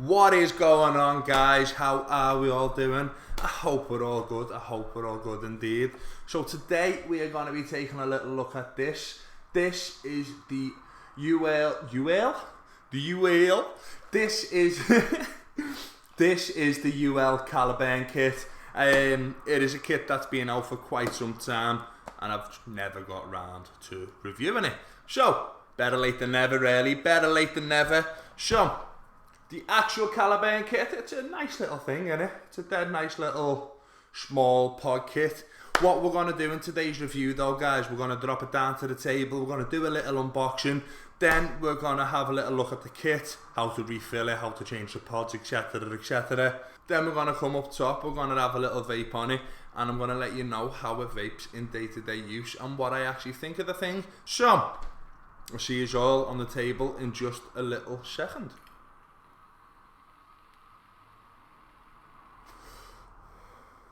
What is going on, guys? How are we all doing? I hope we're all good. I hope we're all good indeed. So today we are going to be taking a little look at this. This is the Uwell. This is this is the Uwell Caliburn kit. It is a kit that's been out for quite some time, and I've never got round to reviewing it. So better late than never, really. Better late than never. So the actual Calliburn kit, it's a nice little thing, isn't it? It's a dead nice little small pod kit. What we're going to do in today's review though, guys, we're going to drop it down to the table, we're going to do a little unboxing, then we're going to have a little look at the kit, how to refill it, how to change the pods, etc, etc. Then we're going to come up top, we're going to have a little vape on it, and I'm going to let you know how it vapes in day-to-day use and what I actually think of the thing. So, I'll see you all on the table in just a little second.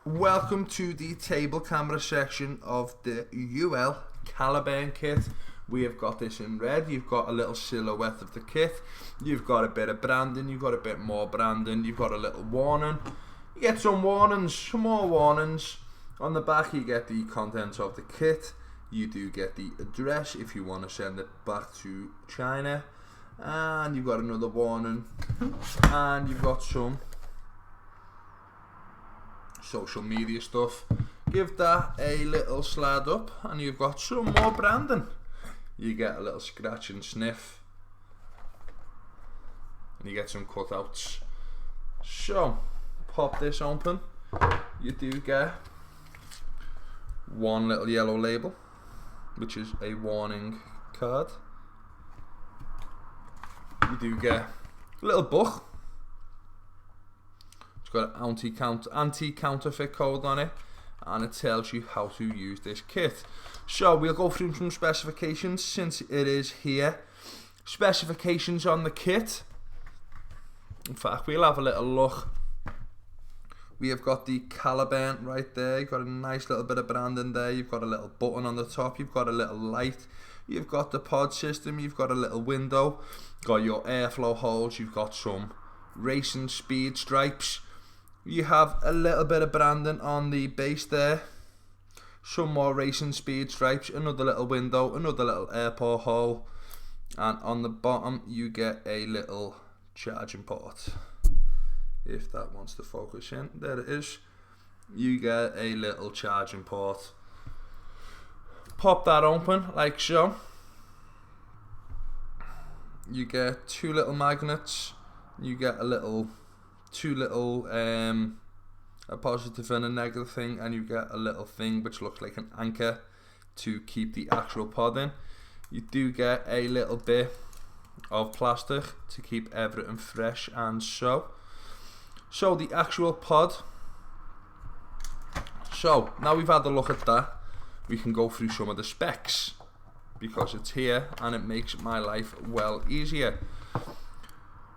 Welcome to the table camera section of the Uwell Caliburn kit. We have got this in red. You've got a little silhouette of the kit. You've got a bit of branding. You've got a bit more branding. You've got a little warning. You get some warnings, some more warnings. On the back you get the contents of the kit. You do get the address if you want to send it back to China. And you've got another warning. And you've got some social media stuff. Give that a little slide up and you've got some more branding. You get a little scratch and sniff and you get some cutouts. So pop this open. You do get one little yellow label, which is a warning card. You do get a little book. It's got an anti-counterfeit code on it, and it tells you how to use this kit. So we'll go through some specifications since it is here. Specifications on the kit. In fact, we'll have a little look. We have got the Calliburn right there. You've got a nice little bit of branding there. You've got a little button on the top. You've got a little light. You've got the pod system. You've got a little window. Got your airflow holes. You've got some racing speed stripes. You have a little bit of branding on the base there. Some more racing speed stripes. Another little window. Another little airport hole. And on the bottom you get a little charging port. If that wants to focus in. There it is. You get a little charging port. Pop that open like so. You get two little magnets. You get two little a positive and a negative thing, and you get a little thing which looks like an anchor to keep the actual pod in. You do get a little bit of plastic to keep everything fresh and so the actual pod. So now we've had a look at that, we can go through some of the specs because it's here and it makes my life well easier.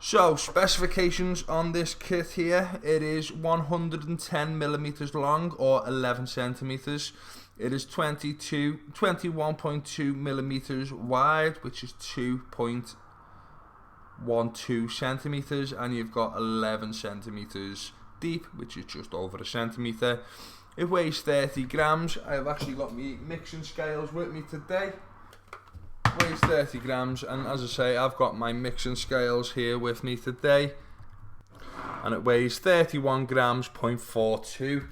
So, specifications on this kit here, it is 110 millimeters long or 11 centimeters. It is 21.2 millimeters wide, which is 2.12 centimeters, and you've got 11 centimeters deep, which is just over a centimeter. It weighs 30 grams. I've actually got my mixing scales with me today. Weighs 30 grams, and as I say, I've got my mixing scales here with me today, and it weighs 31 grams, 0.42,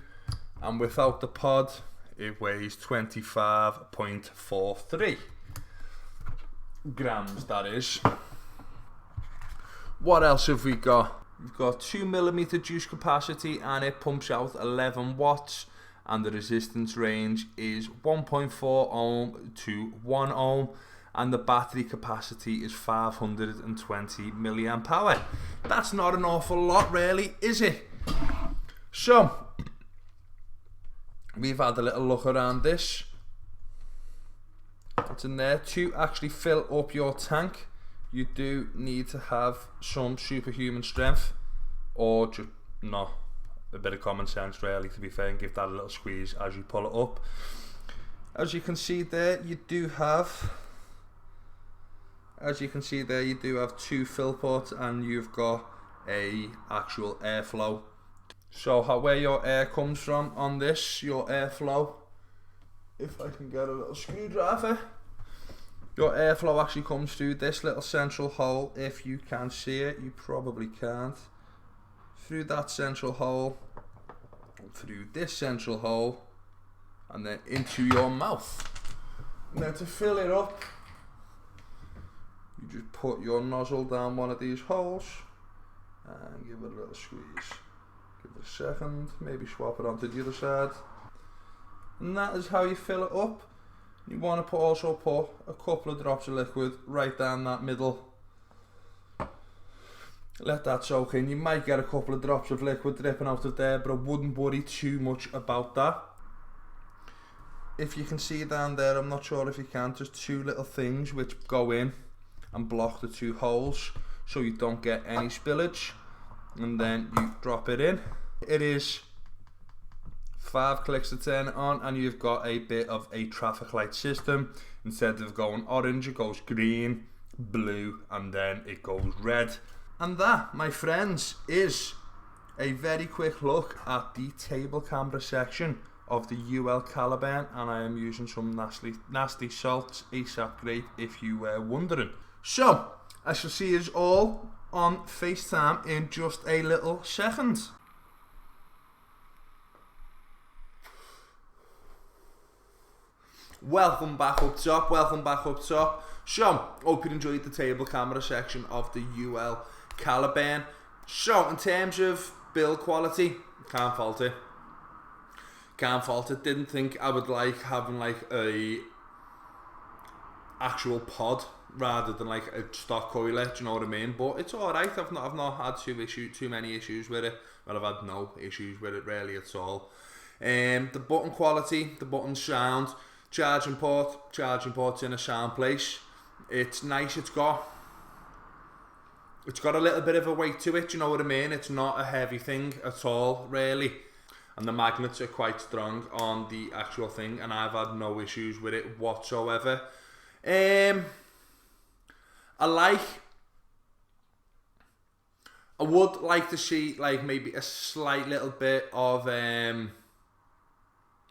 and without the pod it weighs 25.43 grams, that is. What else have we got? We've got 2mm juice capacity, and it pumps out 11 watts, and the resistance range is 1.4 ohm to 1 ohm. And the battery capacity is 520 milliamp hour. That's not an awful lot, really, is it? So, we've had a little look around this. What's in there? To actually fill up your tank, you do need to have some superhuman strength, or just a bit of common sense, really, to be fair, and give that a little squeeze as you pull it up. As you can see there, you do have two fill ports, and you've got a actual airflow. So where your air comes from on this, your airflow, if I can get a little screwdriver, your airflow actually comes through this little central hole. If you can see it, you probably can't. Through that central hole, through this central hole, and then into your mouth. And then to fill it up, you just put your nozzle down one of these holes and give it a little squeeze. Give it a second, maybe swap it onto the other side. And that is how you fill it up. You want to also put a couple of drops of liquid right down that middle. Let that soak in. You might get a couple of drops of liquid dripping out of there, but I wouldn't worry too much about that. If you can see down there, I'm not sure if you can, just two little things which go in and block the two holes so you don't get any spillage. And then you drop it in. It is 5 clicks to turn it on, and you've got a bit of a traffic light system. Instead of going orange, it goes green, blue, and then it goes red. And that, my friends, is a very quick look at the table camera section of the Uwell Caliburn, and I am using some nasty salts ASAP grade if you were wondering. So, I shall see you all on FaceTime in just a little second. Welcome back up top, So, hope you enjoyed the table camera section of the Uwell Caliburn. So, in terms of build quality, can't fault it. Didn't think I would like having like a actual pod rather than like a stock coiler, do you know what I mean? But it's alright. I've not had too many issues with it. Well, I've had no issues with it really at all. The button quality, the button sound, charging port's in a sound place. It's nice. It's got a little bit of a weight to it, do you know what I mean? It's not a heavy thing at all, really. And the magnets are quite strong on the actual thing, and I've had no issues with it whatsoever. I would like to see like maybe a slight little bit of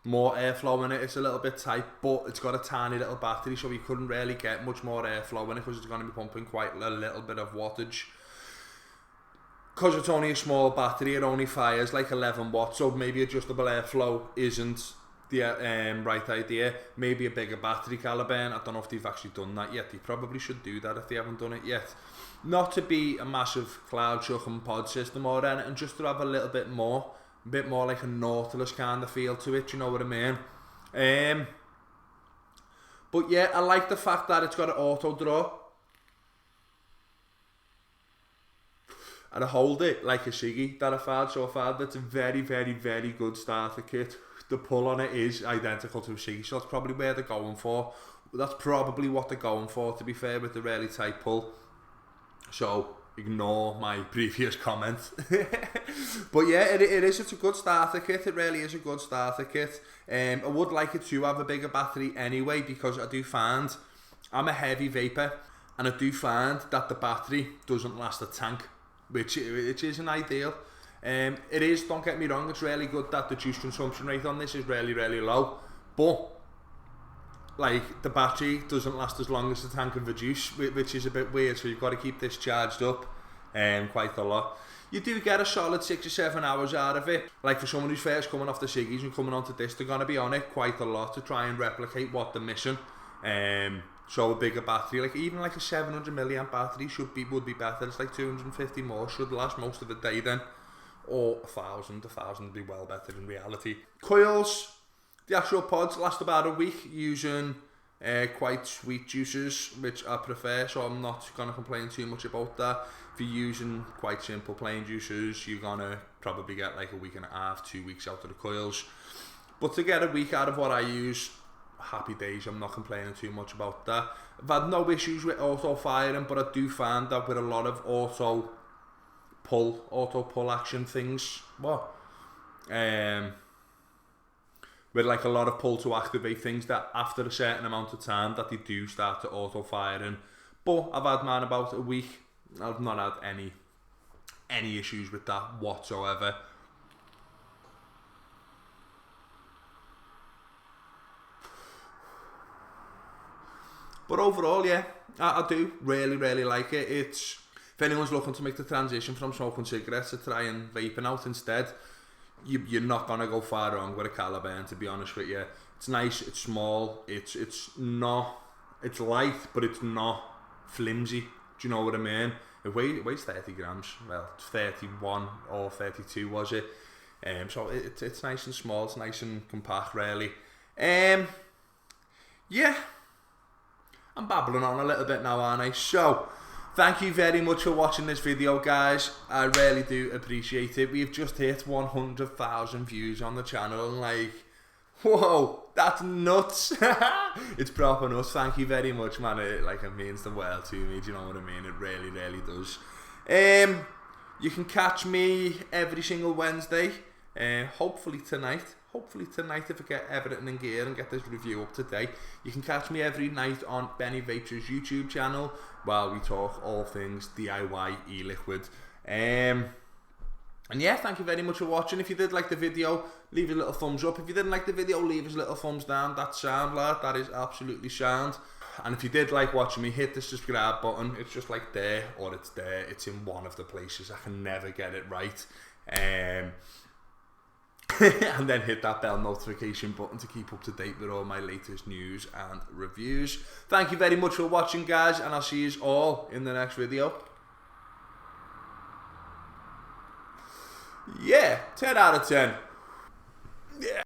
more airflow in it. It's a little bit tight, but it's got a tiny little battery, so you couldn't really get much more airflow in it because it's going to be pumping quite a little bit of wattage. Because it's only a small battery, it only fires like 11 watts, so maybe adjustable airflow isn't the right idea. Maybe a bigger battery Caliburn. I don't know if they've actually done that yet. They probably should do that if they haven't done it yet. Not to be a massive cloud chucking pod system or anything, just to have a bit more like a Nautilus kind of feel to it, you know what I mean? But yeah, I like the fact that it's got an auto draw. And I hold it like a Siggy that I've had so far. That's a very, very, very good starter kit. The pull on it is identical to a Siggy, so that's probably where they're going for. That's probably what they're going for, to be fair, with the really tight pull. So, ignore my previous comment. But yeah, it is. It's a good starter kit. It really is a good starter kit. I would like it to have a bigger battery anyway, because I do find I'm a heavy vapor, and I do find that the battery doesn't last a tank, which isn't ideal. It is, don't get me wrong, it's really good that the juice consumption rate on this is really, really low, but like the battery doesn't last as long as the tank of the juice, which is a bit weird, so you've got to keep this charged up quite a lot. You do get a solid 6 or 7 hours out of it. Like for someone who's first coming off the Siggies and coming onto this, they're going to be on it quite a lot to try and replicate what they're missing. So a bigger battery, like even like a 700 milliamp battery would be better. It's like 250 more, should last most of the day then. Or 1,000 would be well better in reality. Coils, the actual pods last about a week using quite sweet juices, which I prefer, so I'm not going to complain too much about that. If you're using quite simple plain juices, you're going to probably get like a week and a half, 2 weeks out of the coils. But to get a week out of what I use, happy days. I'm not complaining too much about that. I've had no issues with auto firing, but I do find that with a lot of auto pull action things, with like a lot of pull to activate things, that after a certain amount of time that they do start to auto firing. But I've had mine about a week. I've not had any any issues with that whatsoever. But overall, yeah, I do really like it. It's, if anyone's looking to make the transition from smoking cigarettes to try and vaping out instead, you're not gonna go far wrong with a Caliburn, to be honest with you. It's nice, it's small, it's light, but it's not flimsy. Do you know what I mean? It weighs 30 grams. Well, it's 31 or 32 was it? So it's nice and small. It's nice and compact, really. Yeah. I'm babbling on a little bit now, aren't I? So, thank you very much for watching this video, guys. I really do appreciate it. We've just hit 100,000 views on the channel, and like, whoa, that's nuts. It's proper nuts. Thank you very much, man. It means the world to me. Do you know what I mean? It really does. You can catch me every single Wednesday. Hopefully tonight if I get everything in gear and get this review up to date. You can catch me every night on Benny Vapes' YouTube channel while we talk all things DIY e-liquid. And yeah, thank you very much for watching. If you did like the video, leave a little thumbs up. If you didn't like the video, leave us a little thumbs down. That's sound, lad. That is absolutely sound. And if you did like watching me, hit the subscribe button. It's just like there, or it's there. It's in one of the places. I can never get it right. And then hit that bell notification button to keep up to date with all my latest news and reviews. Thank you very much for watching, guys, and I'll see you all in the next video. Yeah, 10 out of 10. Yeah.